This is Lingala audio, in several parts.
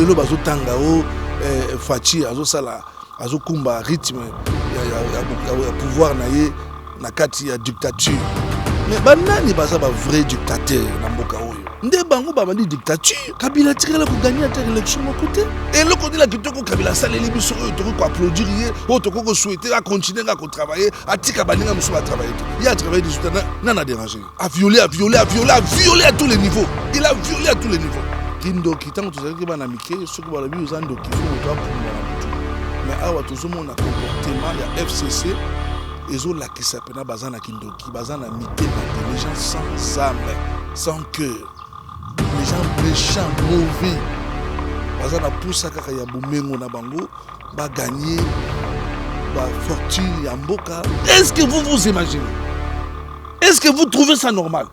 lelo bazo tanga o Fachi azo sala azo kumba rythme ya pouvoir na ye na kati ya dictature. Mais banani baza ba vrai dictateur na mboka oyo. Nde bango babandi dictature. Kabila tirela ko gagner à élection mon côté. Et le côté la kitoko Kabila saleli biso oyo toko ko applaudir ye, o toko ko souhaiter à continuer à travailler, à tika baninga musu ba travailler. Il a travaillé 18 ans, n'a dérangé. A violé à tous les niveaux. Il a violé à tous les niveaux. Kindo kitango tozali ke bana mike, soki ba lobi uzando kifo to apumba. Mais awa tozomo na comportement ya FCC. Ils ont la qui s'appelle Bazana Kindoki, Bazana Mité, les gens sans âme, sans cœur, les gens méchants, mauvais. Bazana Poussa Kakaya Boumengo Nabango, va gagner, va fortune Yamboka. Est-ce que vous vous imaginez? Est-ce que vous trouvez ça normal?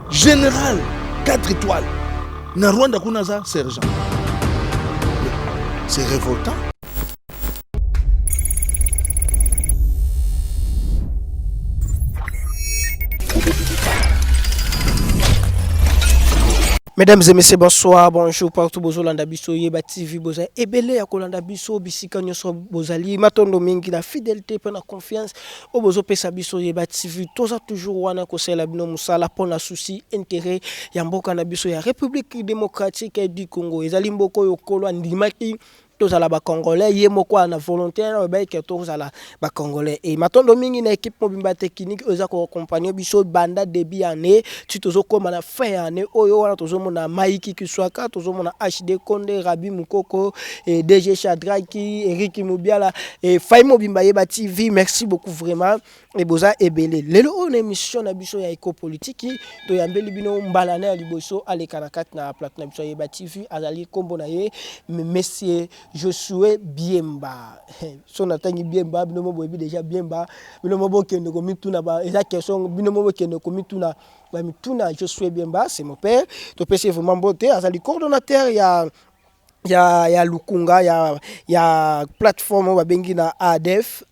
Général, 4 étoiles, Narwanda Kunaza, sergent. C'est révoltant. Mesdames et messieurs, bonsoir, bonjour partout, Bozolanda Biso, Yeba TV, Boza, Ebele, Akolanda Biso, Bisika, Nyoso, Bozali, Matondo Mingi, la fidélité, pour la confiance, au Bozo Pesa Biso, Yeba TV, Toza toujours, Wana, Kosei, la Bino Moussa, pour la souci, intérêt, Yamboka, Nabiso, ya République démocratique du Congo, Ezalimboko, Yokolo, Ndimaki, tous à la Congolais, yemoko na volontaire, tous à la Congolais. Et matondo mingi na équipe mobimba technique, eux accompagnent biso banda début année, tu tozo comme na fin année, oyo wana tozo mona Maiki Kiswaka, tozo mona HD Konde, Rabi Mukoko, et DG Shadraki, Eric Mubiala, et Faye Mobimba Yeba TV, merci beaucoup vraiment. Et Boza Ebele. Lelo on émission na biso ya éco-politique, to yambeli bino mbalana ya liboso ale kanakat na plateau na biso Yeba TV, azali kombo na ye, monsieur Josué Biemba. Son atangi Biemba, bino mo boyebi déjà Biemba, bino mo bokende ko mituna ba, eza question bino mo bokende ko mituna ba mituna Josué Biemba, c'est mon père. To pese vraiment beauté, azali coordonnateur ya Lukunga ya plateforme ba bengi na ADF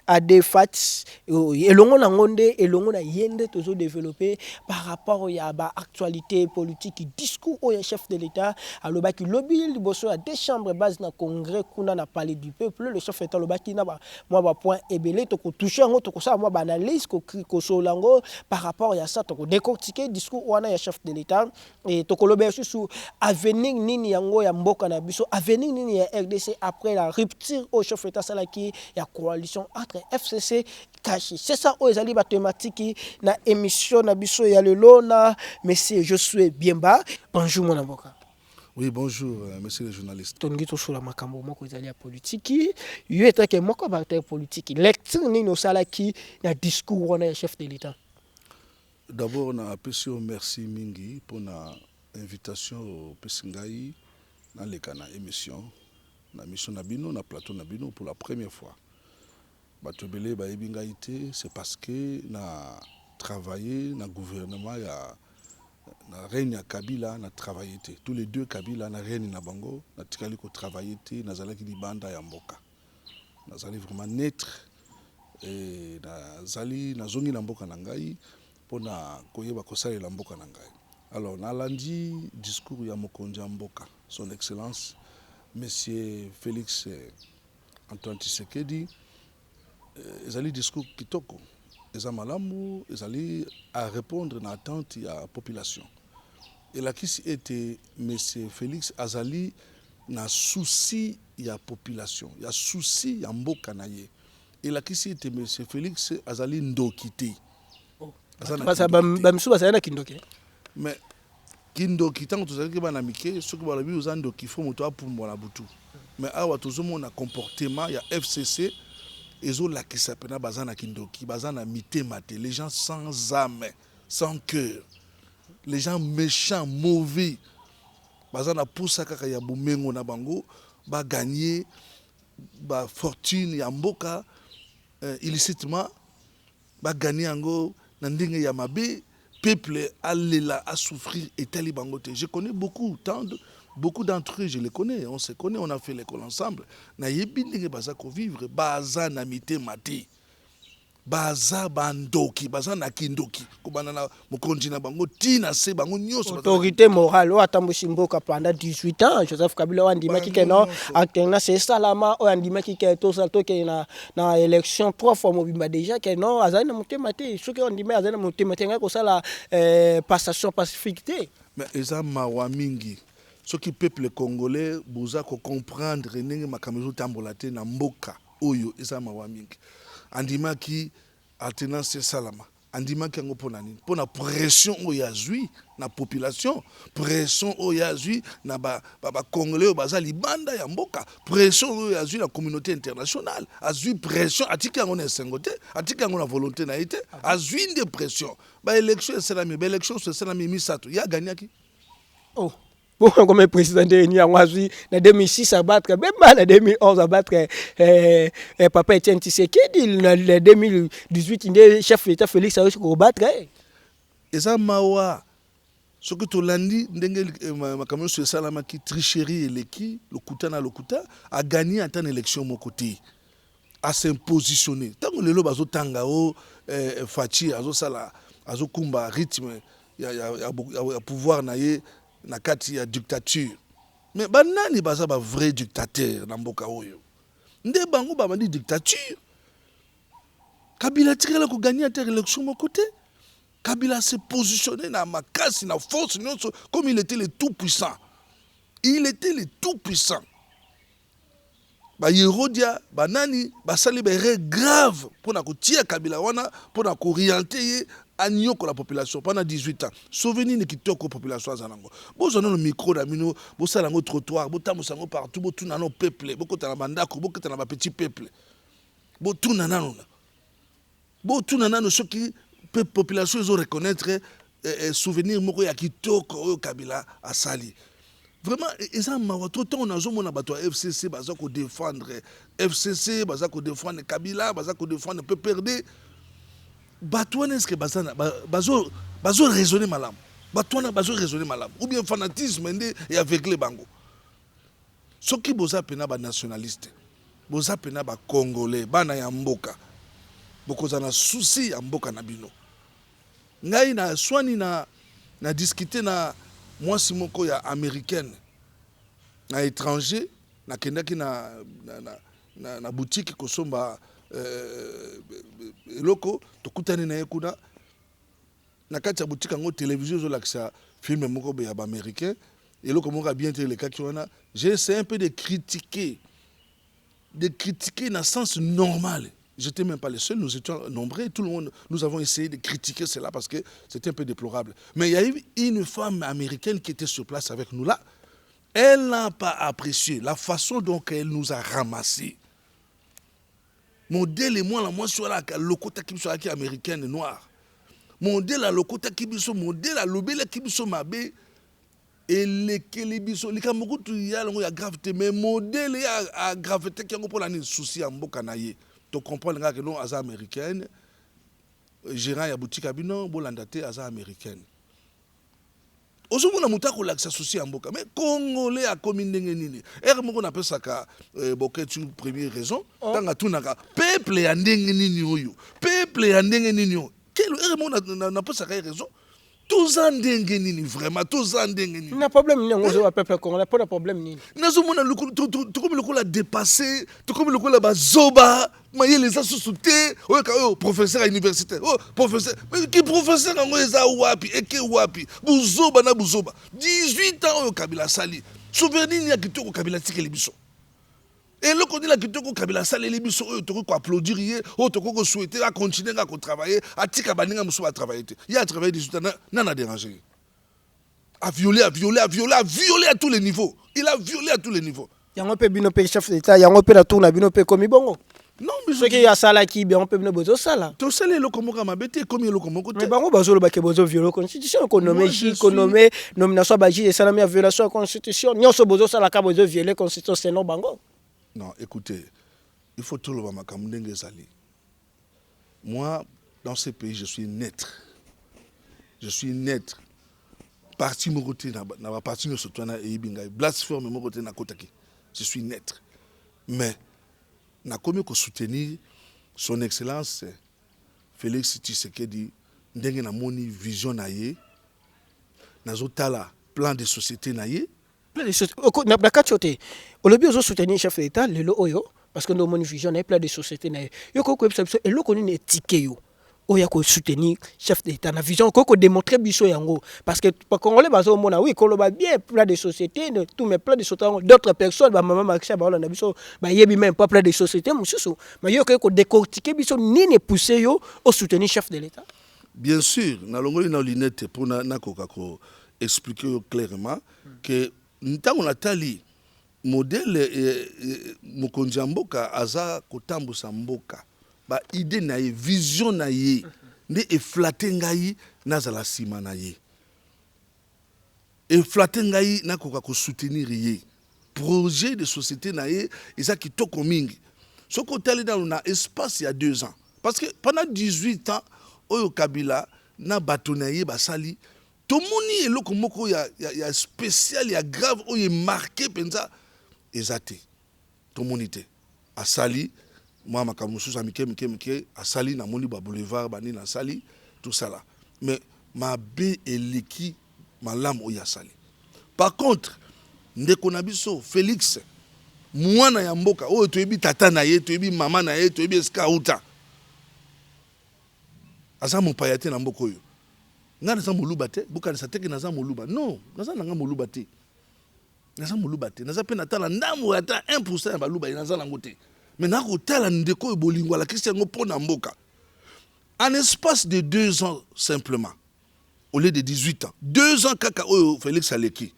ADFAT elongo na ngonde elongo na yende tozo développer par rapport ya ba actualité politique discours au chef de l'état alobaki lobby liboso ya deux chambres base na congrès kuna na palais du peuple le chef d'état lobaki na ba moi ba point ebele to ko toucher ngo to ko sa moi ba analyse ko solango par rapport ya ça to ko décortiquer discours wana ya chef de l'état et to ko lobé sur avenir nini yango ya mboka na biso avenir nini ya RDC après la rupture au chef d'état salaki ya coalition entre FCC Kashi. C'est ça aux ali ba thématique na émission na biso ya lelo na monsieur Josué Biemba. Bonjour mon avocat. Oui, bonjour monsieur le journaliste. Tongi to sur la makambo moko ezali ya politique. Yo etake moko ba politique. Lecture nini salaki na discours wana ya chef de l'état. D'abord na apprécié merci mingi pour na invitation au Pesingai dans les canaux émission na mission na bino na plateau na bino pour la première fois. Batobele ba ebingaité c'est parce que na travailler na gouvernement ya na reine ya Kabila na travailler tous les deux Kabila na reine na bango na tikali ko travailler na zalaki di banda ya mboka. Na zali vraiment naître et na zali na zongi na mboka na ngai pona koyeba kosala la mboka na ngai. Alors, on a lundi discours ya mokonzi mboka, son excellence, monsieur Félix Antoine Tshisekedi, ezali discours kitoko, eza malamu, ezali à répondre na attente ya population. Et là qui était monsieur Félix azali na souci ya population, ya souci ya mboka na ye. Et là qui était monsieur Félix azali ndokité. Parce que bamsu basana kindoke. Mais Kindoki tant que tu sais que bana mike ce que bala bi uzando kifo moto apumbo na butu. Mais awa tozomo na comportement ya FCC ezo la qui s'appelle bazana Kindoki bazana mité maté les gens sans âme sans cœur les gens méchants mauvais bazana poussa kaka ya bumengo na bango ba gagner ba fortune ya mboka illicitement ba gagner yango na ndenge ya mabe. Peuple à souffrir et tel bangote. Je connais beaucoup d'entre eux, je les connais, on se connaît, on a fait l'école ensemble. Na yebindenge bazako vivre baza na mité maté. baza bandoki baza na kindoki kobana na mokonzi na bango tina se bango nyonso autorité morale o atambusi mboka pendant 18 ans Joseph Kabila wandimaki ke no acteur c'est salama o andimaki ke to salto ke na élection 3 fois mobimba déjà ke no azali na motema te soki ondimé azali na motema te ngai ko sala passation pacifique te mais eza mawa mingi soki peuple congolais boza ko comprendre ndenge makambo tambola te na mboka oyo eza mawa mingi andimaki alternance salama andimaki yango mpona nini mpona pression oyo azwi na population pression oyo azwi na bacongolais oyo baza libanda ya mboka pression oyo azwi na communauté internationale azwi pression atiki yango na esengo te atiki yango na volonté na ye te azwi nde pression baélection esalami baélection so esalami misato ye aganiaki oh. Bon, comme président de Niangwazi, en 2006 à battre, même en 2011 à battre Papa Etienne Tshisekedi, en 2018, il est chef d'État Félix Saoui pour battre. Et ça, Mawa, ce que tu l'as dit, ma camion sur Salama qui tricherie et l'équipe, le Kuta, a gagné en tant d'élection mon côté, à s'impositionner. Tant que le lobe a tangao, Fachi, a sala, a kumba rythme, il y a pouvoir naïe. Na kati ya dictature mais banani baza ba vrai dictateur na mboka oyo nde bango ba mandi dictature Kabila tirela ko gagner à terre élection mon côté Kabila s'est positionné na makasi na force comme il était le tout puissant ba Yerodia banani basali ba erreur grave pour na ko tia Kabila wana pour na ko orienter Anyoko la population pendant 18 ans. Souvenir ne kitoko population azanango. Bo zono le micro da mino, bo salango trottoir, bo tamusango partout, bo tuna no peuple, bo kota na bandako, bo kota na ba petit peuple. Bo tuna nano. Bo tuna nano ceux qui population ils ont reconnaître souvenir moko ya kitoko oyo Kabila asali. Vraiment eza mawato tant on a zo mona bato FCC baza ko défendre FCC baza ko défendre Kabila baza ko défendre PPRD. Batouane est-ce que bazo raisonner malam batouane bazo raisonner malam ou bien fanatisme et avec les bango ce qui boza pena ba nationaliste boza pena ba congolais bana ya mboka bokoza na souci ya mboka na bino ngai na swani na discuter na mwasi moko ya américaine na étranger na kendaki na boutique kosomba loko tokutani na ekuna na kati ya boutique ngo télévision zo lakisa film moko be ya ba américain et loko moko bien te le kaki wana j'ai essayé un peu de critiquer dans sens normal. J'étais même pas le seul, nous étions nombreux, tout le monde, nous avons essayé de critiquer cela parce que c'était un peu déplorable. Mais il y a eu une femme américaine qui était sur place avec nous là. Elle n'a pas apprécié la façon dont elle nous a ramassés. Modèle et moi, la sur la locota qui soit américaine noire. Modèle la locota qui biso modèle la lobela qui biso mabe et les biso les kamukutu ya longo ya gravité mais modèle ya gravité qui ngo pour la souci en mboka na ye. Tu comprends que non aza américaine gérant ya boutique abino bolanda te aza américaine. Ozomona mutako laksa souci en mboka mais congolais a komi ndenge nini ere moko na pesa ka boketu première raison tanga tunaka peuple ya ndenge nini oyo peuple ya ndenge nini oyo quel ere moko na pesa ka raison tous en ndenge nini vraiment tous en ndenge nini na problème ni ngozo wa peuple congolais pas de problème ni nazomona tout comme le ko la dépasser tout comme le ko la bazoba maye les asouté oyo professeur à université professeur mais qui professeur ngo eza wapi eke wapi buzoba na buzoba 18 ans oyo Kabila sali souvenir ya kitoko Kabila tikeli biso et le qu'on dit la kitoko Kabila sali les biso oyo toko ko applaudir ye oyo toko ko souhaiter à continuer à travailler à tika baninga muso ba travailler il a travaillé 18 ans n'a dérangé a violé à tous les niveaux il a violé à tous les niveaux yango pe bino pe chef d'état yango pe na tourna bino pe komi bongo. Non, mais ce qui y a ça là qui on peut venir bozo ça là. Tu sais les locaux comme bête comme les locaux mais bango bazo le baké bozo violation constitution économie nomination baji et ça la violation de constitution nyonso bozo ça la ka bozo violer constitution c'est non bango. Non, écoutez, il faut tout le voir makamundenge zali. Moi dans ce pays je suis naître. Parti mo côté na ba parti no sotwana e ibinga blasphème mo côté na kotaki. Je suis naître. Mais n'a commis que soutenir son excellence Félix Tshisekedi ndenge na moni vision na ye nazotala plan de société na ye Plein de choses. Na kati yote. Olobi ozo soutenir chef d'État lelo oyo parce que nous avons une vision et plein de sociétés na yo ko ko et lo koni éthique yo. Oya ko soutenir chef d'État na vision ko démontrer biso yango parce que pa congolais bazo mona oui ko lo ba bien plein de sociétés de tout mais plein de sociétés d'autres personnes ba maman marché ba na biso ba yebi même pas plein de sociétés mususu mais yo ko décortiquer biso nini pousser yo au soutenir chef de l'État. Bien sûr na longoli na lunette pour na ko expliquer clairement que ntango natali modèle mokonzi mboka aza kotambusa mboka ba idée na ye vision na ye nde eflate ngai nazala sima na ye eflate ngai nakoka ko soutenir ye projet de société na ye eza kitoko mingi soko otali na espace ya 2 ans parce que pendant 18 ans oyo Kabila na bato na ye basali tomoni eloko moko ya spécial ya grave oyo marqué penza ezate tomoni te asali moi makambo mosusu mike asali na moni ba boulevard bani na sali tout ça là mais mabe eleki malamu oyo asali par contre ndeko na biso Félix mwana ya mboka oyo toyebi tata na ye toyebi mama na ye toyebi skauta asa mopaya te na mboka oyo nga naza moluba te bukanisa teke naza moluba non naza nanga moluba te naza moluba te naza pe natala ndambo ata 1% ya baluba naza nango te mais nakotala ndeko oyo bolingo alakisi yango mpo na mboka en espace de 2 ans simplement au lieu de 18 ans 2 ans kaka oyo Félix aleki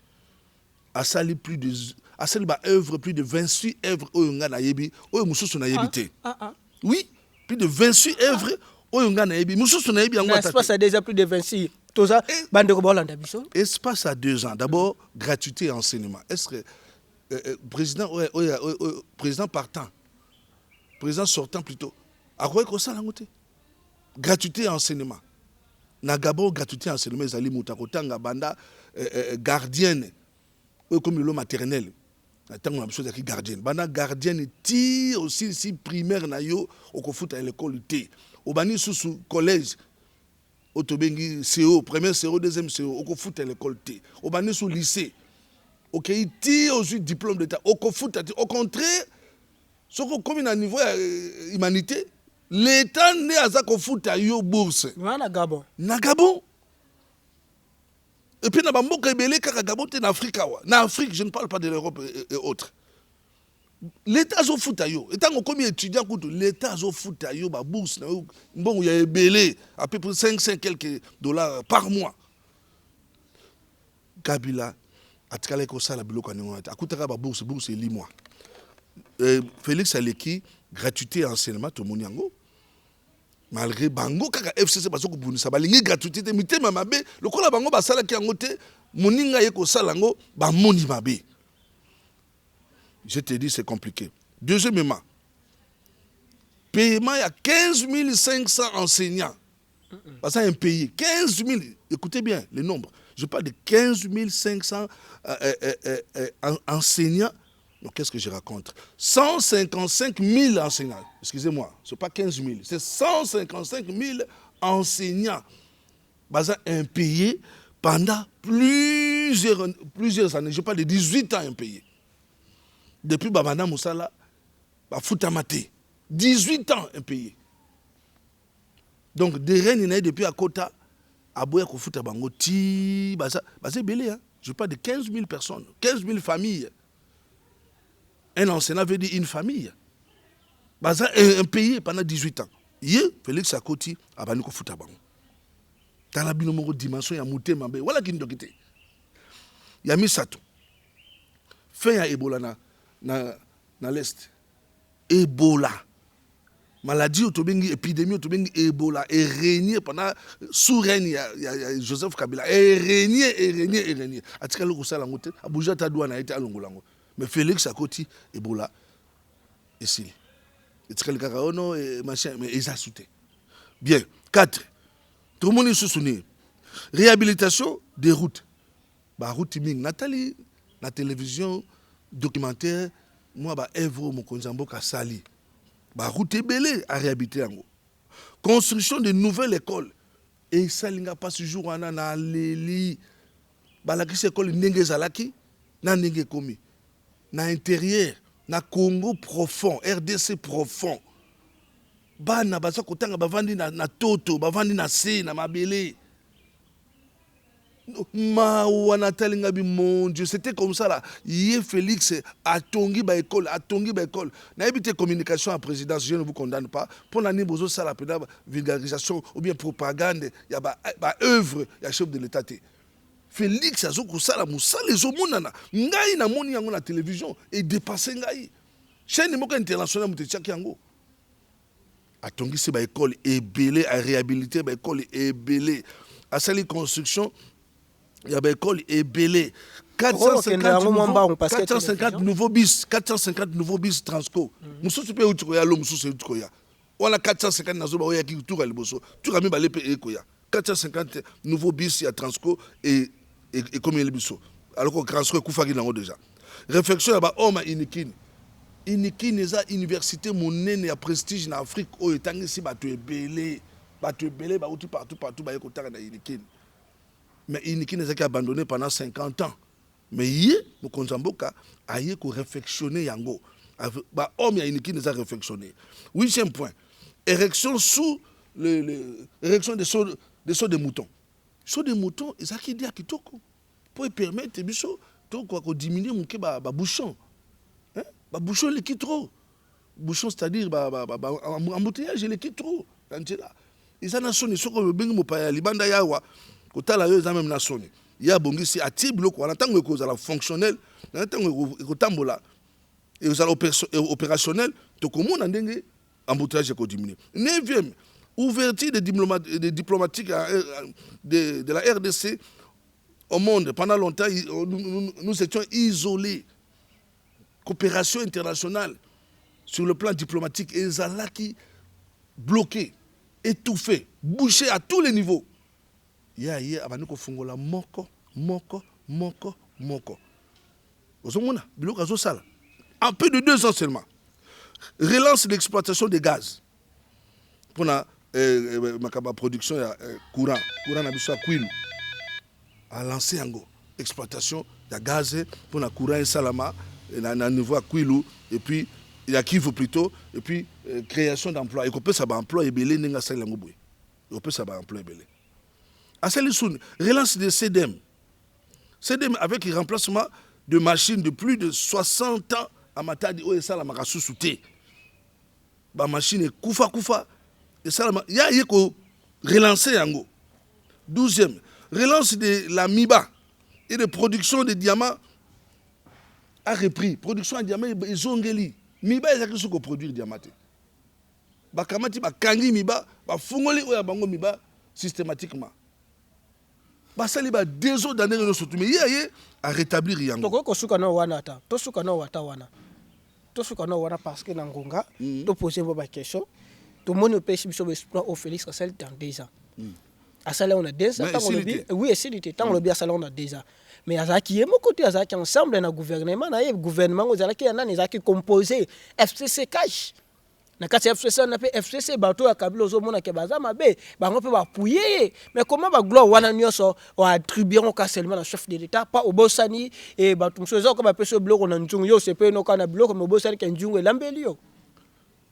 asali plus de asali ba œuvre plus de 28 œuvres oyo nga na yebi oyo mususu na yebi te oui plus de 28 œuvres oyo nga na yebi mususu na yebi yango atati espace a déjà plus de 26 toza bande ko bolanda biso espace à 2 ans d'abord gratuité et enseignement est-ce que président partant président sortant plutôt akoki kosala ngo te gratuité et enseignement na Gabon gratuité et enseignement ezali muta kotanga banda gardienne comme le maternel tant on a besoin de gardienne banda gardienne ti aussi si primaire na yo okofuta à l'école té obani sous collège otobengi CO premier CO deuxième CO okofuta à l'école té obani sous lycée OK ti aussi diplôme d'état okofuta au contraire ce qu'on comme à niveau humanité l'état né aza kofuta yo bourse na Gabon et puis na bamboka ebele kaka Gabon te na Afrique wa na Afrique je ne parle pas de l'Europe et autres l'état azo futa yo etango comme étudiant kutu l'état azo futa yo ba bourse na mbongo ya ebele à peu près 500 quelques dollars par mois Kabila atikala ko sala biloko na ngata akutaka ba bourse eli mois Félix aleki gratuité enseignement to moniango malgré bango kaka FCC bazoko bunisa balingi gratuité mitema mabe lokola bango basala ki yango te moninga ye ko sala ngo ba moni mabe. Je te dis c'est compliqué. Deuxièmement, paiement il y a 15 500 enseignants. Parce un pays 15 000, écoutez bien les nombres. Je parle de 15 500 enseignants. Donc, qu'est-ce que je raconte? 155 000 enseignants. Excusez-moi, ce n'est pas 15 000, c'est 155 000 enseignants. Basé impayés pendant plusieurs années. Je parle de 18 ans impayés. Depuis Babana Moussala, Foutamate. 18 ans impayés. Donc, des reines, depuis à Kota, à Boya Kofouta Bango, basé belé. Je parle de 15 000 personnes, 15 000 familles. Un enseignant veut dire une famille. Un pays pendant 18 ans. Hier, Félix Sakoti a banni ko futa bango. Tala bino moko dimension ya mutema be wala kin dokite. Ya misato. Fin ya Ebola na l'est. Ebola. Maladie otobengi épidémie otobengi Ebola et régné pendant sous règne ya Joseph Kabila et régné. Atika loko sala ngote abuja ta douane a été alongolango. Mais Félix Sakoti, Ebola, ici. Et tu et machin, mais ils ont sauté. Bien. 4. Tout le monde est soutenu. Réhabilitation des routes. Bah, route ming. Nathalie, la télévision, documentaire, moi, bah, Evro, mon konzambo, ka sali. Bah, route est belée à réhabiliter. construction de nouvelles écoles. Et ça, il n'y a pas ce jour où on a les balakisi école ndenge zalaki, na ndenge komi. Na intérieur, na Congo profond, RDC profond. Bana baza kotanga bavandi na toto, bavandi na se, na mabele. Mon Dieu, c'était comme ça là. Hier, Félix a tongi ba école, a tongi ba école. N'a évité communication à présidence, je ne vous condamne pas. Pour l'année, vous ça la vulgarisation ou bien propagande, il y a ba œuvre, il y a chef de l'État. Félix a zoko ça la moussa les omonana. Ngai na moni yango na télévision et dépassé ngai. Chaîne moko internationale mutechaki yango. A tongi se ba école et belé à réhabiliter ba école et belé. À sali construction il y a une école ébélée. 450 nouveaux bis, 450 nouveaux bis Transco. Moussou tu peux où tu koya lo moussou c'est koya. On a 450 nazo ba oya ki tour aliboso. Tu rami ba lepe e koya. 450 nouveaux bis ya Transco et comme il biso. Alors que Transco kufaki nango déjà. Réflexion ba homme inikini. Inikini za université monene ya prestige na Afrique o etangi si ba to ébélé. Ba to ébélé ba outi partout ba ekotaka na inikini. Mais Iniki n'a été abandonné pendant 50 ans. Mais hier, Mokonzamboka a eu qu'à réflexionner Yango. Bah, homme ya Iniki n'a pas réflexionné. 8e point. Érection sous l'érection des sauts de moutons. Sauts de moutons, ils ont dit à Kitoko. Pour permettre, biso, de diminuer mon bouchon. Hein? Bouchon, il est trop. Bouchon, c'est-à-dire, embouteillage, il est trop. Ils ont sonné, ils ont dit, Libanda Yawa. Kotala yo za même na soni ya bongisi ati biloko wana tango ekozala fonctionnel na tango ekotambola ekozala opérationnel to komona ndenge embouteillage ko diminuer. 9e ouverture des diplomatiques de la RDC au monde. Pendant longtemps nous étions isolés. Coopération internationale sur le plan diplomatique et zalaki bloqué, étouffé, bouché à tous les niveaux. Ya abaniko fungola moko. Ozomona biloko azosala. En peu de 2 ans seulement. Relance l'exploitation des gaz. Pour la production de courant na biso Kwilu. A lancé yango exploitation de gaz pour la courant et salama na niveau à Kwilu et puis il y a Kivu plutôt et puis création d'emplois. Et qu'on peut ça ba emploi et belé ninga sala yango boy. On peut ça ba emploi et belé. Relance de CDM. CDM avec le remplacement de machines de plus de 60 ans à Matadi ou ça la makasu souté. Ba machine kufa et ça il y a relancer yango. 12e, relance de la MIBA et de production de diamants a repris. Production de diamants ils ont ngeli. MIBA ils ont produire diamants. Ba kamati ba kangi MIBA, ba fungoli o ya bango MIBA systématiquement. Basali ba 2 ans d'année no sotu mais yeye a rétablir yango. Toko ko suka no wana ta. To suka no wata wana. To suka no wana parce que na ngonga to poser ba question. To moni pêche biso exploit au Félix Rassel dans 2 ans. À ça là on a 2 ans tant on le oui c'est dit tant on le bien ça là on a 2 ans. Mais azaki yemo côté azaki ensemble na gouvernement na ye gouvernement ozalaki yana nezaki composé FCC cash. Na kati FCC on appelle FCC bato ya kabilo zo mona ke baza mabe bango pe ba pouyer mais comment ba gloire wana nyoso o attribuer on seulement le chef de l'état pas au bosani et bato msozo ko ba peso bloko na njungu yo se pe no kana bloko mo bosani ke njungu elambeli yo.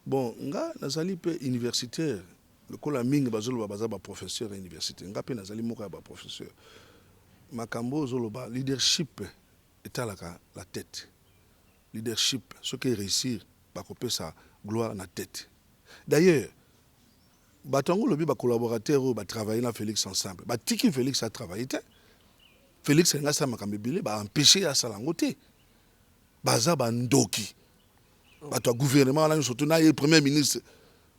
Bon nga nazali pe universitaire le kola mingi bazolo baza ba professeur université nga pe nazali moko ba professeur makambo zolo ba leadership etalaka la tête leadership ce qui réussir ba kopé ça gloire na tête. D'ailleurs, batango lobi ba collaborateur ba travailler na Félix ensemble. Ba tiki Félix a travaillé. Félix nga sa makambebile ba empêcher à salangote. Baza ba ndoki. Ba to gouvernement là surtout na premier ministre.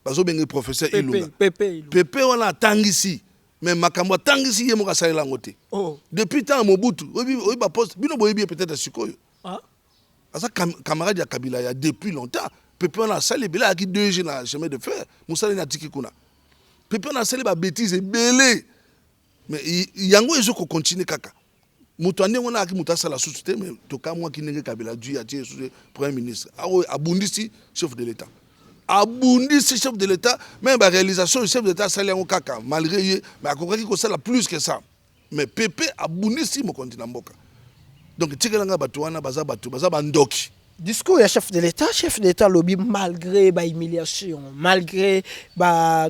Bazo bengi professeur Ilunga. Pepe wana tangisi. Mais makambo tangisi yemo ka salela ngote. Oh. Depuis temps Mobutu, obi ba poste bino boyebi peut-être sikoyo. Ah. Asa camarade ya Kabila ya depuis longtemps. Pepe on a salé belé qui 2 jours na chemin de fer musala na tiki kuna pepe on a salé ba bêtise belé mais yango ezo ko continuer kaka mutu ande ngona aki mutu asala société mais to ka moi ki nenge Kabila du ya tie premier ministre abundisi chef de l'état Abundi ce chef de l'État, même la réalisation du chef de l'État, ça l'est en caca, malgré lui, mais à comprendre que ça la plus que ça. Mais Pépé abundi si mon continent mboka. Donc tikelanga batuana baza bandoki. Discours du chef de l'État lobby malgré ba humiliation, malgré ba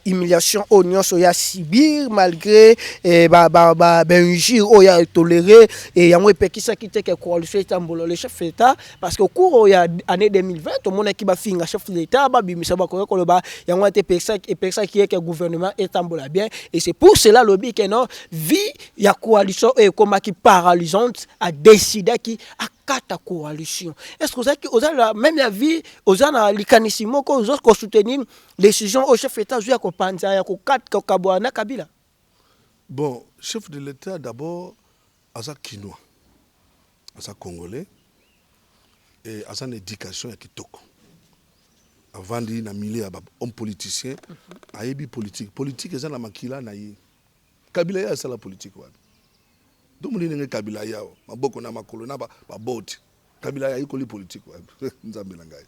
humiliation oignon soya sibir, malgré injure oya toléré et yango epekisa ki te ke coalition tambolo le chef de l'État parce que au cours ya année 2020 tout le monde qui ba finga chef de l'État ba bimisa ba ko ba yango te pekisa ki ke gouvernement etambola bien et c'est pour cela lobby que non vie ya coalition et comme qui paralysante a décidé qui a ta coalition. Est-ce que vous avez la même avis, vous avez l'ikanisimo que vous avez soutenir décision au chef d'État à Kopanza, à Kabouana, Kabila? Bon, chef de l'État d'abord, à Kinois, à Congolais, et à une éducation à Kitoko. Avant de milieu homme politicien, à ébi politique. Politique, c'est la makila naïe. Kabila, c'est la politique. Donc, on a Kabila yao, maboko na makolo na ba bote. Kabila ya ikoli politique wa. Nzambe na ngai.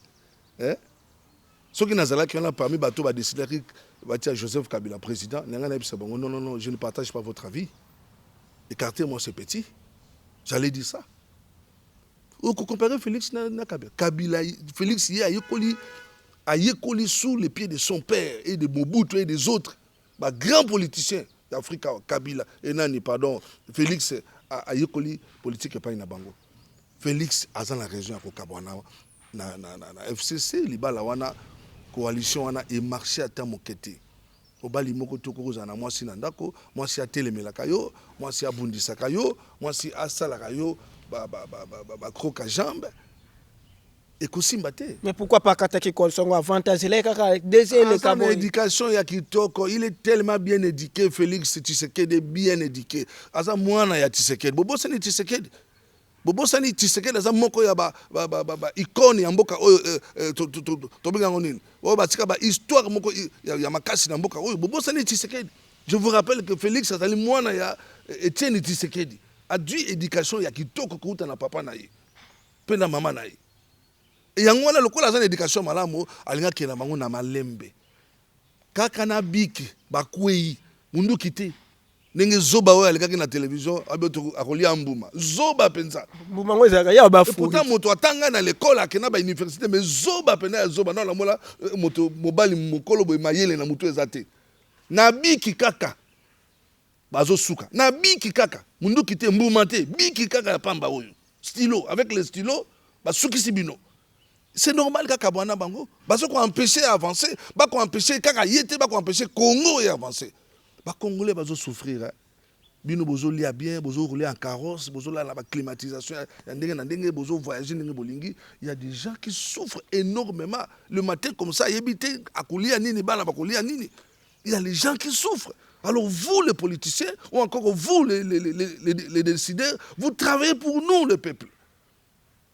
Ce qui nazala qui on a parmi bateau va décider que batia Joseph Kabila président, non, je ne partage pas votre avis. Écartez-moi ce petit. J'allais dire ça. Vous comparez Félix na Kabila. Kabila Félix y a ikoli sous les pieds de son père et de Mobutu et des autres grands politiciens. Afrique, Kabila, et Nani, pardon, Félix a yekoli politique et pas une bango. Félix a dans la région à Kokabwana, na FCC, libala wana coalition wana et marché à Tamokete. Obali moko toko zana moi si nandako, moi si a telemelaka yo, moi si a bundisaka yo, moi si a salaka yo, croca jambe. Et mais pourquoi pas Kataki Kolsongo avantage l'éducation ya kitoko, il est tellement bien éduqué Félix Tshisekedi bien éduqué. Aza mwana ya Tshisekedi. Bobo sani Tshisekedi. Bobo sani Tshisekedi aza moko ya icône ya mboka to binga ngonini. O ba tika histoire moko ya makasi na mboka oyo Bobo sani Tshisekedi. Je vous rappelle que Félix azali mwana ya Etienne Tshisekedi. A dû éducation ya kitoko kuta na papa na ye. Pena mama na ye. Et yango wana lokola za éducation malamu alinga kena bango na malembe kaka na biki bakwei mundu kite ndenge zoba oyo alikaki na télévision abeto akolia mbuma zoba penza mbuma ngo ezaka ya bafu pourtant moto atanga na l'école akena ba université mais zoba pena ya zoba na mola moto mobali mokolo boy mayele na mutu ezate na biki kaka bazo suka na biki kaka mundu kite mbuma te biki kaka ya pamba oyo stylo avec les stylos basuki sibino. C'est normal que Kabwana Bango, parce qu'on empêcher d'avancer, qu'on empêcher kaka yete, qu'on empêcher Congo d'avancer. Congolais bazo souffrir. Bino bozo lia bien, bozo rouler en carrosse, bozo la climatisation, ndenge bozo voyager ndenge bolingi, il y a des gens qui souffrent énormément. Le matin comme ça, yebité akolia nini bana bakolia nini. Il y a les gens qui souffrent. Alors vous les politiciens ou encore vous les décideurs, vous travaillez pour nous le peuple.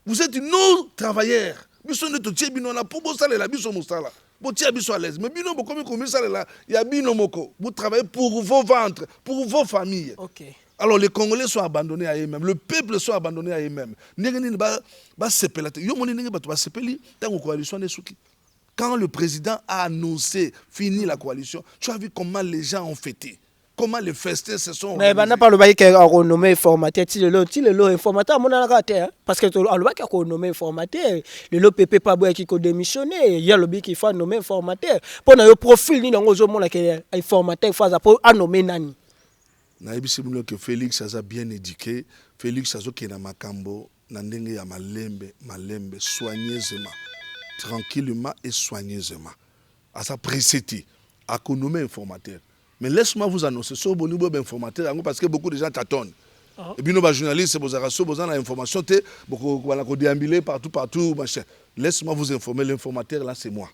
Vous êtes nos travailleurs. Biso ne to tie bino na pour bosala la biso mosala. Bo tie biso à l'aise. Mais bino bo comme ça là, il y a bino moko. Vous travaillez pour vos ventres, pour vos familles. OK. Alors les Congolais sont abandonnés à eux-mêmes, le peuple sont abandonnés à eux-mêmes. Ndenge ba sepela. Yo moni ndenge ba sepeli tango coalition ne suki. Quand le président a annoncé fini la coalition, tu as vu comment les gens ont fêté. Comment les festins se sont organisés. Mais pas le bail qui a renommé informateur, le informateur mon raté parce que le bail qui a renommé informateur, le PP pas boy qui a démissionné, il y a le bail qui faut nommer informateur. Pour le profil ni ngo zo mona que informateur faut pour nommer nani. Na ebisi muno que Félix a bien éduqué, Félix azo ke na makambo na ndenge ya malembe soigneusement, tranquillement et soigneusement. À sa précédé, à nommer informateur. Mais laisse-moi vous annoncer, ce bon niveau d'informateur, parce que beaucoup de gens t'attendent. Et puis nos journalistes, vous avez l'information, vous allez déambuler partout, machin. Laisse-moi vous informer, l'informateur là, c'est moi.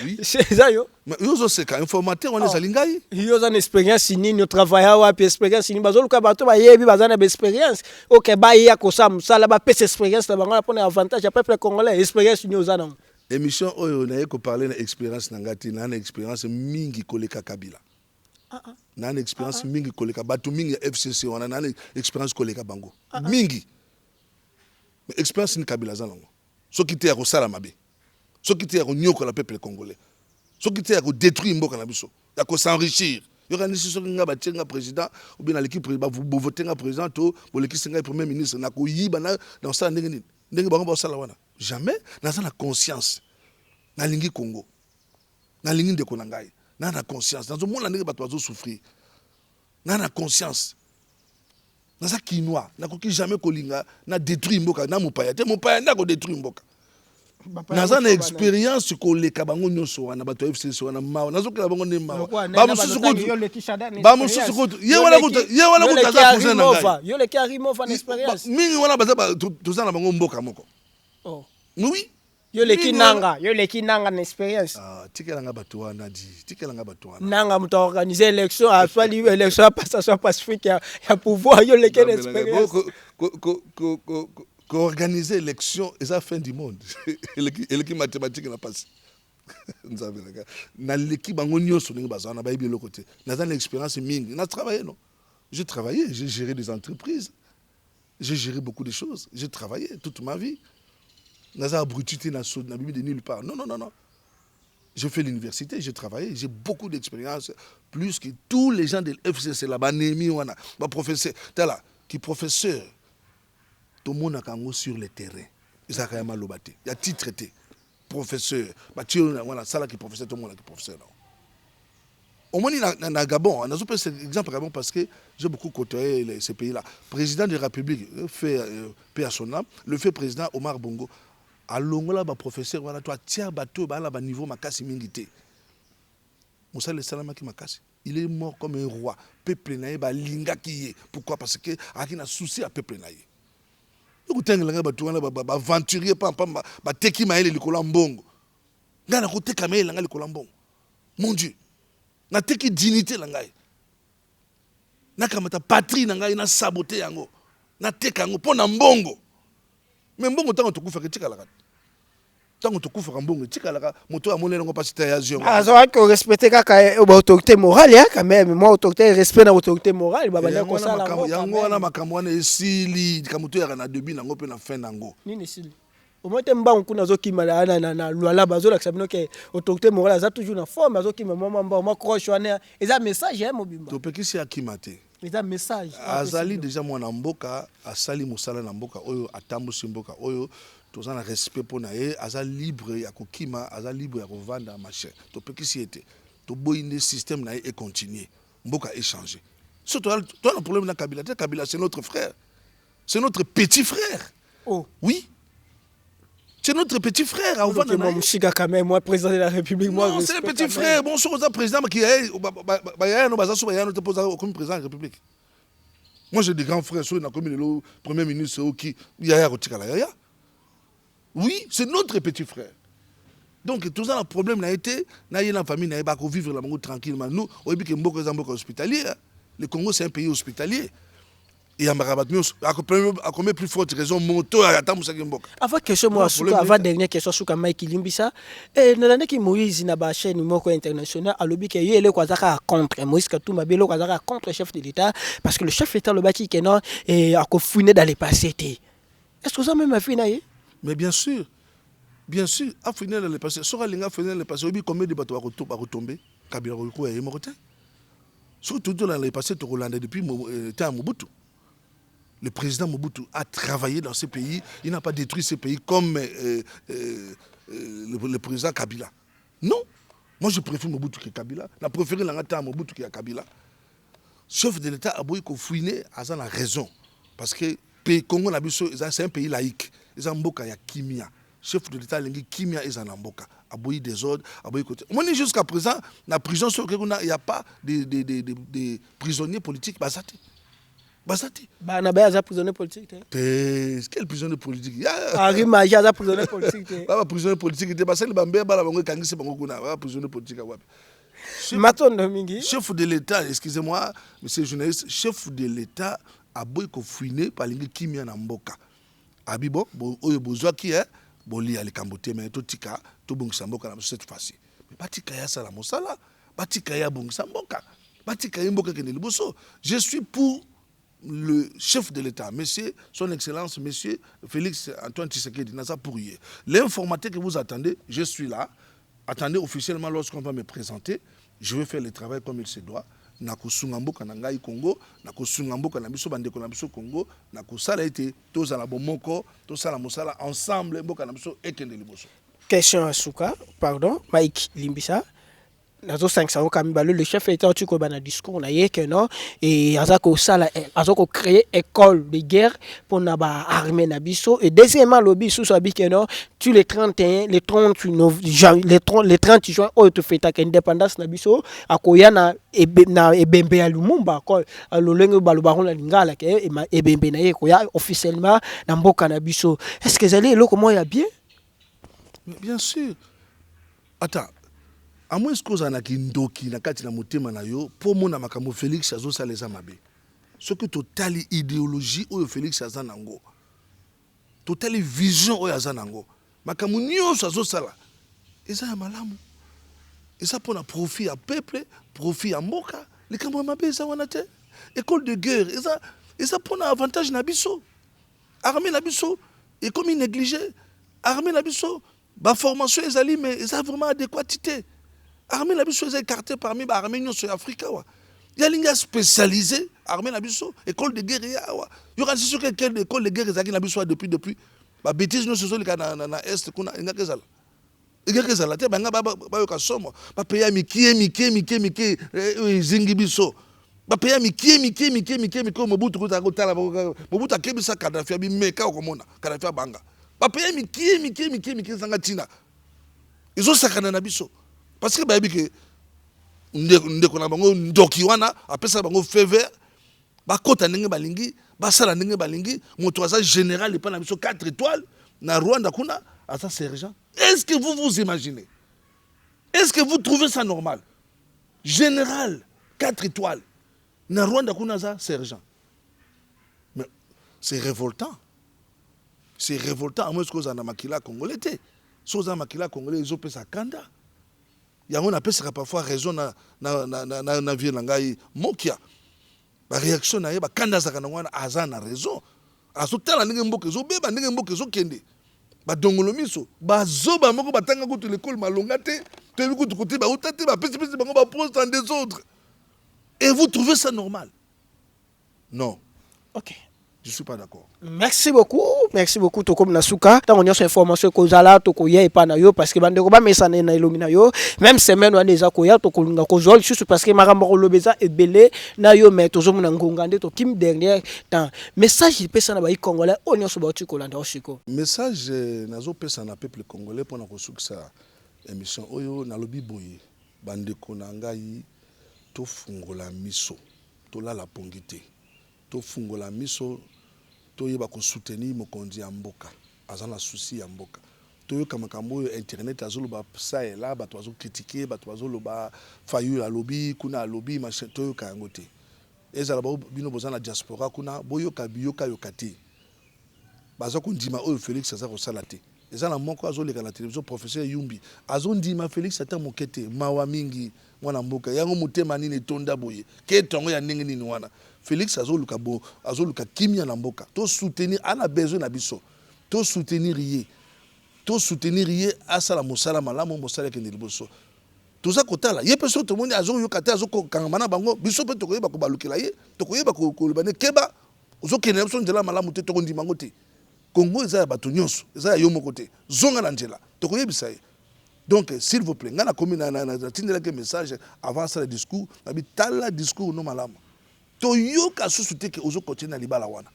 Oui. C'est ça, yo. Mais yo, c'est quand informateur, on est alingai. Yo, on a une expérience, nous travaillons, puis expérience, nous avons une expérience. Ok, bah, il y a comme ça, là, bah, expérience, là, on a un avantage, après, le Congolais, expérience, nous avons. Émission oyo na yeko parler na expérience nangati na expérience mingi koleka Kabila. Na expérience mingi koleka batu mingi FCC wana na expérience koleka bango. Mingi. Mais expérience ni Kabila zango. So kité ya kosala mabe. Ce qui était le peuple congolais. Ce qui était détruire mboka na biso. Ya ko s'enrichir. Il y aura ce qui nga batenga président ou bien l'équipe vous votez un président to ou l'équipe singa premier ministre na ko yiba na dans ça ndenge bango ba sala wana. Jamais na ça la conscience. Na lingi Congo. Na lingi de konangai. Na conscience. Dans le monde ndenge bato bazo souffrir. Na conscience. Na ça quinoa, na ko jamais kolinga na détruire mboka na mopaya. Te mopaya na ko détruire mboka. Naza na expérience ko le kabango nyoso wana bato FCC wana mawa nazo kala bango ne mawa ba mususu ko ye wala ko taza cousin na ngai yo le ki arimo fa expérience mingi wana baza tozana bango mboka moko oh oui yo le ki nanga na expérience tikela nga bato wana nanga muto organiser élection a soit élection passation pacifique ya pouvoir yo le ki expérience organiser l'élection et ça fin du monde et l'équipe mathématique n'a pas na l'équipe bangonio soninga bazana ba ibilo côté na dans l'expérience mingi na travaillé non j'ai travaillé j'ai géré des entreprises j'ai géré beaucoup de choses j'ai travaillé toute ma vie na za abrututé na bibi de nulle part non j'ai fait l'université j'ai travaillé j'ai beaucoup d'expérience plus que tous les gens de l'FCC là-bas nemi wana ba professeur tala qui professeur tout le monde a sur le terrain. Il y a titre professeur. Voilà, ça là qui professeur, tout le monde qui professeur. Au moins, il y a Gabon. On a pris cet exemple Gabon parce que j'ai beaucoup côtoyé ces pays-là. Président de la République, fait paix à son âme, le fait président Omar Bongo. À Longola, professeur, voilà, toi, tiens, bateau, bah, niveau makasi mingité. Moussa le Salama qui makasi. Il est mort comme un roi. Peuple naïe, bah, linga qui est. Pourquoi? Parce que, il a souci à peuple naïe. Kutanga batu wana ba aventurier pampa ba teki maele likola mbongo ngana kuteka maele ngali likola mbongo mon dieu na teki dignité la ngai na kamata patrie na ngai na saboter yango na teka yango pona mbongo mais mbongo tango tokufa ketika la tango tokufa mbongo tika la moto amone ngo pasita ya zio azo ko respecter kaka autorité morale ya quand même moi autorité respect na autorité morale baba ndako sala yango na makambo wana esili kamuto ya na début nango pe na fin nango nini esili au moins temba kuna zokima na lwala bazo la sabino ke autorité morale za toujours na forme azokima mama mba croche wana eza message ya mobimba to pekisi akimate eza message azali déjà mwana mboka asali musala na mboka oyo atambusi mboka oyo tous en respect pour naé aza libre ya kokima aza libre ya kovanda machin to pekisi ete to boyine système naé et continuer mboka échanger surtout toi le problème na Kabila c'est notre frère c'est notre petit frère oh oui c'est notre petit frère à Ovanda moi mshika quand même moi président de la République moi non c'est le petit frère bon sur président qui ya no baza so ya no te posa comme président de la République moi j'ai des grands frères sur na comme le premier ministre qui ya kotikala ya oui, c'est notre petit frère. Donc, tout ça, le problème n'a été, la famille n'a pas vivre là tranquillement. Nous, on dit que Mboko est un Mboko hospitalier. Le Congo, c'est un pays hospitalier. Et à Marabatmios, à combien plus forte raison, moto à Tamusa Mboka. Avant question, moi, avant dernière question, sur Mike Limbisa, et dans l'année qui Moïse n'a pas chaîne Moko international, à l'objet qu'il y a le Kwazaka contre Moïse Katouma, Belo Kwazaka contre le chef de l'État, parce que le chef de l'État, le bâti qui est non, et a fouiné dans les passés. Est-ce que ça même a fini? Mais bien sûr, à finir le passé, sur la finir le passé, combien de bateaux à retomber Kabila Roko et Morotin. Surtout dans le passé, tu Hollandais depuis Mobutu. Le président Mobutu a travaillé dans ce pays, il n'a pas détruit ce pays comme le président Kabila. Non, moi je préfère Mobutu que Kabila. Je préfère l'angata Mobutu que Kabila. Chef de l'État a beau fouiner, a la raison. Parce que le Congo, c'est un pays laïque. Ils ont mboka ya kimia. Chef de l'État lengi kimia ils en mboka. Aboyi des ordres, aboyi côté. Moi jusqu'à présent, la prison sur il n'y a pas de prisonniers politiques basati. Bah na ba prisonnier politique. Quel prisonnier politique? Henri Maja za prisonnier politique. Pas prisonnier politique, te basali bambe ba la bango kangisi bango kuna, ba prisonnier politique wapi. Matondo mingi. Chef de l'État, excusez-moi, monsieur le journaliste, chef de l'État aboyi ko fouiner par lengi kimia na mboka. Abibo, oyo bozwa ki boli ya likambote mais to tika to bongisa mboka na cette fois-ci. Mais batika ya sala mosala, batika ya bongisa mboka, batika ya mboka kende liboso. Je suis pour le chef de l'État, monsieur, son excellence, monsieur Félix Antoine Tshisekedi, n'a pas pour y. L'informateur que vous attendez, je suis là. Attendez officiellement lorsqu'on va me présenter, je vais faire le travail comme il se doit. Nakosunga mboka na ngai Congo, nakosunga mboka na biso bandeko na biso Congo, nakosala ete tozala bomoko, tosala mosala ensemble mboka na biso ekende liboso. Question à Souka, pardon, Mike Limbisa. Nazo 500 kamibalo le chef était au bana discours na yeke non et azako sala azako créer école de guerre pour na ba armée na biso et deuxièmement lobby sous sabi que non tu les 31 les 30 les 30 juin o to feta indépendance na biso akoya na ebembe ya Lumumba ko lolenge balubaron la lingala ke ebembe na ye koya officiellement na mboka na biso est-ce que zali eloko mo ya bien? Bien sûr. Attends. À moins que vous ayez ndoki na kati na motema na yo pour mona makambo Félix azo saleza mabe. Ce que totali idéologie oyo Félix azanango. Totali vision oyo azanango. Makambo nyonso azo sala. Eza ya malamu. Eza pona profit à peuple, profit à mboka. Les kambo mabe eza wana te. École de guerre eza pona avantage na biso. Armée na biso et comme il négligé. Armée na biso ba formation ezali mais eza vraiment adéquatité. Armée la biso est écartée parmi les armées africaines. Il y a des gens spécialisés, armée la biso, école de guerre. Il y aura sûr que l'école de guerre est la biso depuis. La bêtise nous sommes dans l'Est, il y a que ça. Il y a que ça. Il y a que ça. Il paye Miki, Zingi biso. Il paye Miki, Mobutu Mobutu Kebisa Kadhafi, Meka Okomona, Kadhafi Banga. Il paye Miki, Zangatina. Ils ont sakana na biso. Parce que baby que ndeko na bango ndoki wana apesa bango feu vert ba kota ndenge balingi ba sala ndenge balingi moto aza général pas na biso 4 étoiles na Rwanda kuna asa sergent. Est-ce que vous vous imaginez? Est-ce que vous trouvez ça normal? Général 4 étoiles na Rwanda kuna asa sergent. Mais c'est révoltant. C'est révoltant à moins que vous en makila congolais té. Soza makila congolais ils ont pesa kanda. Il y a un appel parfois raison na vie ngai mokia ba réaction na ye ba kanda za kana wana azana raison azotala ndenge mboka zo beba ndenge mboka zo kende ba dongolo miso ba zoba moko batanga kutu l'école malonga te te kutu kutu ba utati ba pesi bango ba poste en des autres et vous trouvez ça normal? Non. OK. Je ne suis pas d'accord. Merci beaucoup Tokom Nasuka. Tant on y a cette information que Zala Tokoya et Panayo parce que Bandeko ba mesane na ilomina yo même semaine on les akoya Tokolunga Kozol juste parce que Marambaro Lobeza est belé na yo mais tozo muna ngongande to kim dernier temps message il pesa na ba congolais on y a sobatu kolanda osiko message nazo pesa na peuple congolais pour na kosukisa émission oyo na lobi boye bandeko na ngai to fungola miso to la pongité to fungola miso to yeba ko soutenir mokonzi ya mboka azana souci ya mboka to yo kamakambo internet azoloba ça et là bato azo critiquer bato azoloba fayu la lobby kuna lobby machin to yo kango te ezala ba bino bozana diaspora kuna boyoka biyoka yokati bazo kundima oyo Félix aza ko sala te ezala moko azoleka na télévision professeur Yumbi azondima Félix ata mokete mawa mingi mwana mboka yango motema nini tonda boye ke tongo ya ndenge nini wana Félix azoluka kimia na mboka to soutenir ana besoin na biso to soutenir ye asala mosala malamu mosala ke ndiliboso toza kotala ye peso to moni azo yokata azo kangana bango biso pe to koyeba ko balukela ye to koyeba ko libane keba ozo kenela biso ndela malamu te to kondima ngote Congo eza bato nyonso eza ya yo moko te zonga na njela to koyebisa ye. Donc s'il vous plaît ngana komi na tindela ke message avant ça le discours na bitala discours no malamu to yoka susu te ke ozo continuer na libala wana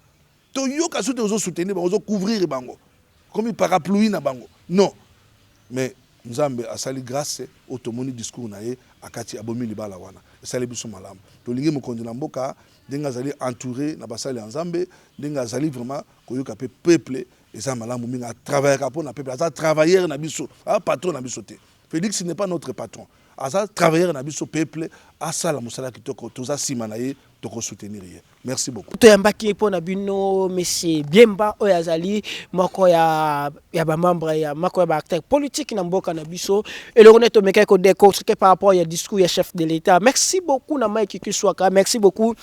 to yoka susu te ozo soutenir bango ozo couvrir bango comme parapluie na bango non mais Nzambe asali grâce au tomoni discours na ye akati abomi libala wana esali biso malamu to lingi mokonzi na mboka ndenga zali entouré na basali Nzambe ndenga zali vraiment koyoka pe peuple eza malamu minga travailler pour na peuple asa travailleur na biso patron na biso te. Félix n'est pas notre patron asa travailleur na biso peuple asala musala kitoko toza sima na ye toko soutenir ye. Merci beaucoup. To yambaki po na bino monsieur Biemba oyazali moko ya ba membre ya mako ya ba acteur politique na mboka na biso et le reneto meka ko décortiquer par rapport ya discours ya chef de l'État. Merci beaucoup na Mike Kiswaka. Merci beaucoup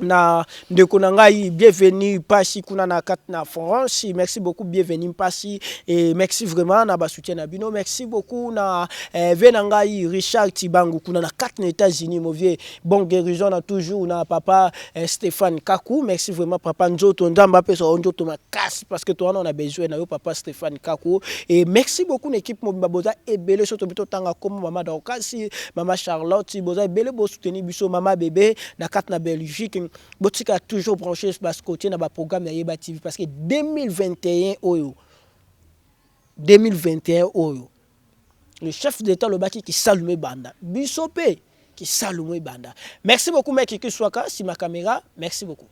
na ndeko na ngai bienvenue pasi kuna na kat na France, merci beaucoup bienvenue pasi et merci vraiment na ba soutien na bino, merci beaucoup na vena ngai Richard Tibangu kuna na kat na États-Unis mon vieux, bon guérison na toujours na papa Stéphane Kakou, merci vraiment papa nzoto ndamba pe so nzoto makasi parce que toi on a besoin na yo papa Stéphane Kakou et merci beaucoup l'équipe mobimba boza ebele soto bito tanga comme mama Dorcas, mama Charlotte boza ebele bo soutenir biso mama bébé na kat na Belgique. Botika toujours branché sur ce côté dans le programme de Yeba TV parce que 2021 le chef d'État le baki qui salue banda Bissopé qui salue banda. Merci beaucoup mec qui soit là si ma caméra, merci beaucoup.